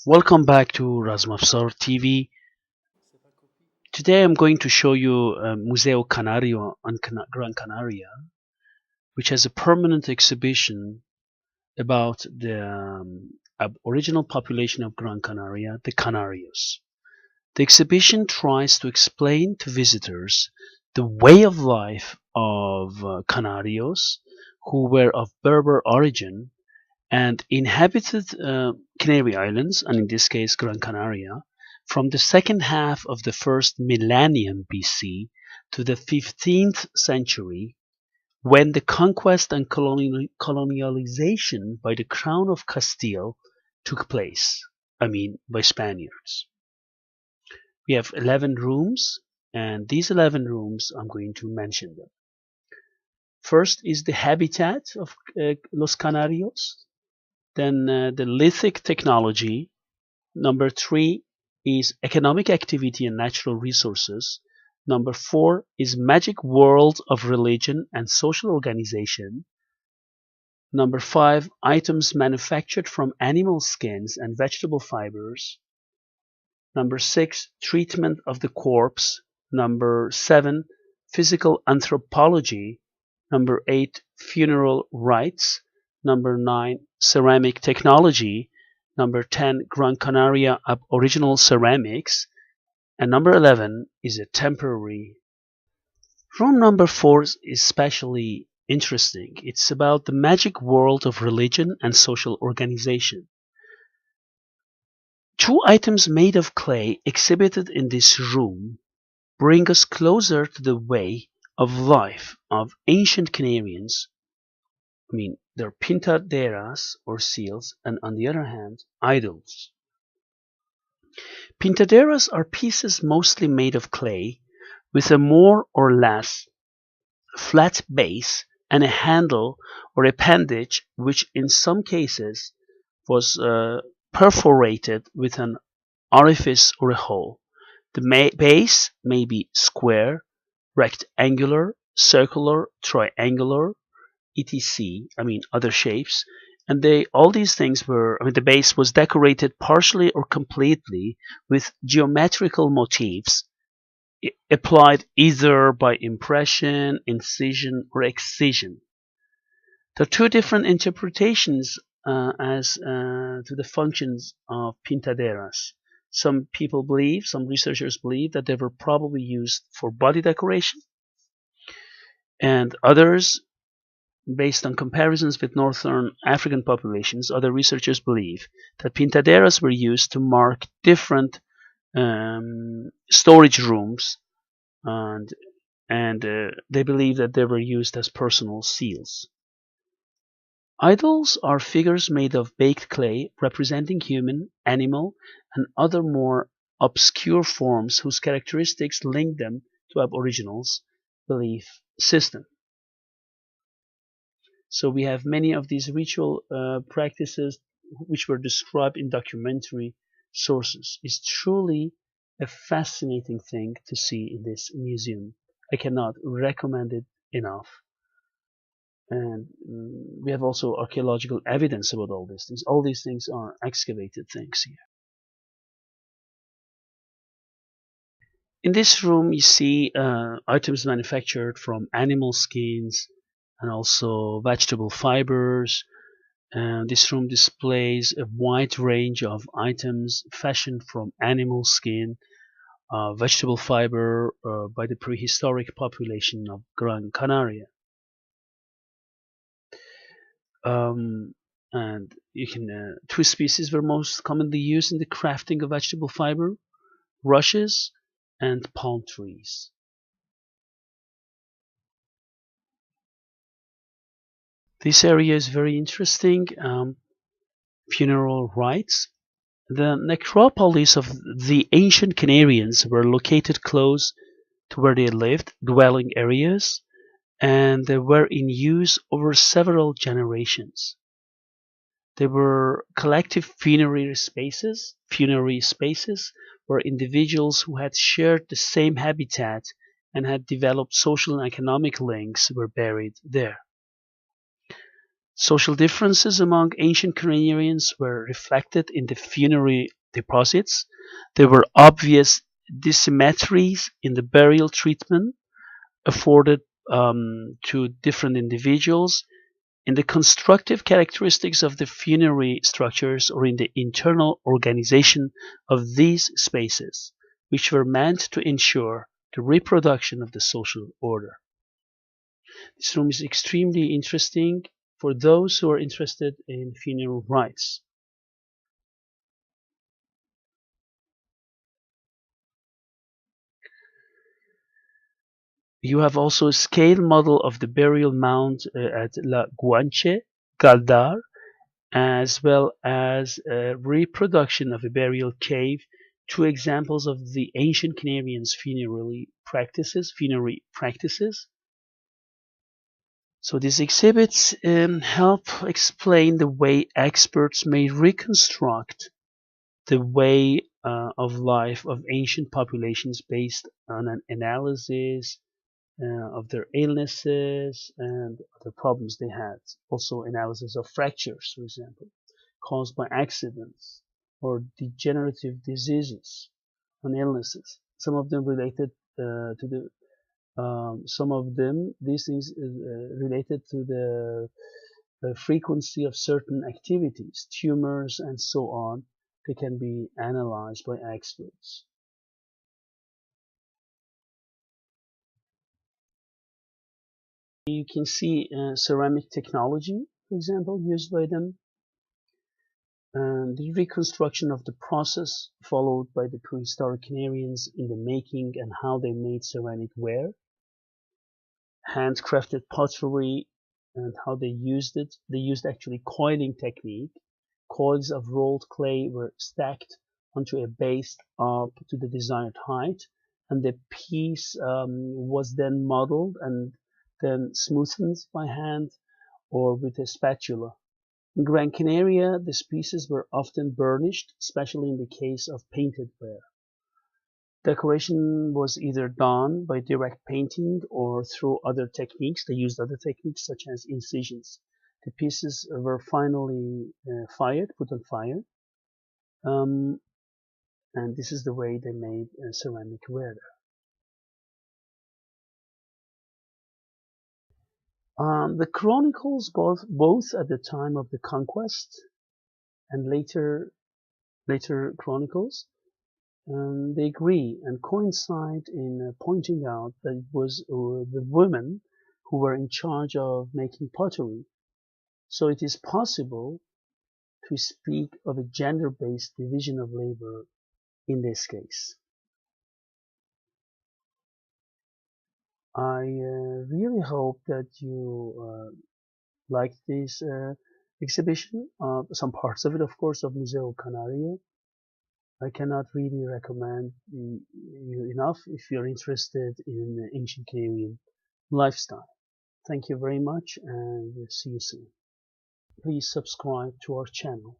Welcome back to Razmafsar TV. Today I'm going to show you Museo Canario on Gran Canaria, which has a permanent exhibition about the aboriginal population of Gran Canaria, the canarios. The exhibition tries to explain to visitors the way of life of canarios who were of Berber origin and inhabited Canary Islands, and in this case Gran Canaria, from the second half of the first millennium BC to the 15th century, when the conquest and colonialization by the Crown of Castile took place, by Spaniards. We have 11 rooms, and these 11 rooms, I'm going to mention them. First is the habitat of Los Canarios, then the lithic technology. Number 3 is economic activity and natural resources. Number 4 is magic world of religion and social organization. Number 5, items manufactured from animal skins and vegetable fibers. Number 6, treatment of the corpse. Number 7, physical anthropology. Number 8, funeral rites. Number 9, ceramic technology. Number 10, Gran Canaria aboriginal ceramics. And number 11 is a temporary. Room number 4 is especially interesting. It's about the magic world of religion and social organization. 2 items made of clay exhibited in this room bring us closer to the way of life of ancient Canarians. They're pintaderas or seals, and on the other hand, idols. Pintaderas are pieces mostly made of clay with a more or less flat base and a handle or appendage which in some cases was perforated with an orifice or a hole. The base may be square, rectangular, circular, triangular, etc. Other shapes. And all these things were, the base was decorated partially or completely with geometrical motifs applied either by impression, incision, or excision. There are 2 different interpretations as to the functions of pintaderas. Some researchers believe that they were probably used for body decoration, and others, based on comparisons with northern African populations, other researchers believe that pintaderas were used to mark different storage rooms, and they believe that they were used as personal seals. Idols are figures made of baked clay representing human, animal, and other more obscure forms whose characteristics link them to Aboriginals' belief system. So we have many of these ritual practices which were described in documentary sources. It's truly a fascinating thing to see in this museum. I cannot recommend it enough. And we have also archaeological evidence about all these things. All these things are excavated things here. In this room you see items manufactured from animal skins and also vegetable fibers. This room displays a wide range of items fashioned from animal skin, vegetable fiber by the prehistoric population of Gran Canaria. And you can 2 species were most commonly used in the crafting of vegetable fiber: rushes and palm trees. This area is very interesting. Funeral rites. The necropolis of the ancient Canarians were located close to where they lived, dwelling areas, and they were in use over several generations. They were collective funerary spaces where individuals who had shared the same habitat and had developed social and economic links were buried there. Social differences among ancient Canarians were reflected in the funerary deposits. There were obvious dissymmetries in the burial treatment afforded to different individuals, in the constructive characteristics of the funerary structures, or in the internal organization of these spaces, which were meant to ensure the reproduction of the social order. This room is extremely interesting for those who are interested in funeral rites. You have also a scale model of the burial mound at La Guanche, Galdar, as well as a reproduction of a burial cave, two examples of the ancient Canarians' funerary practices. So these exhibits help explain the way experts may reconstruct the way of life of ancient populations based on an analysis of their illnesses and other problems they had. Also analysis of fractures, for example, caused by accidents or degenerative diseases and illnesses. Some of them related to the some of them, these things related to the frequency of certain activities, tumors, and so on. They can be analyzed by experts. You can see ceramic technology, for example, used by them, and the reconstruction of the process followed by the prehistoric Canarians in the making and how they made ceramic ware, handcrafted pottery, and how they used it. They used actually coiling technique. Coils of rolled clay were stacked onto a base up to the desired height, and the piece was then modeled and then smoothened by hand or with a spatula. In Gran Canaria, these pieces were often burnished, especially in the case of painted ware. Decoration was either done by direct painting or through other techniques. They used other techniques such as incisions. The pieces were finally put on fire, and this is the way they made ceramic ware. The chronicles, both at the time of the conquest and later chronicles, they agree and coincide in pointing out that it was the women who were in charge of making pottery. So it is possible to speak of a gender-based division of labor in this case. I really hope that you liked this exhibition, some parts of it, of course, of Museo Canario. I cannot really recommend you enough if you're interested in ancient Canarian lifestyle. Thank you very much and see you soon. Please subscribe to our channel.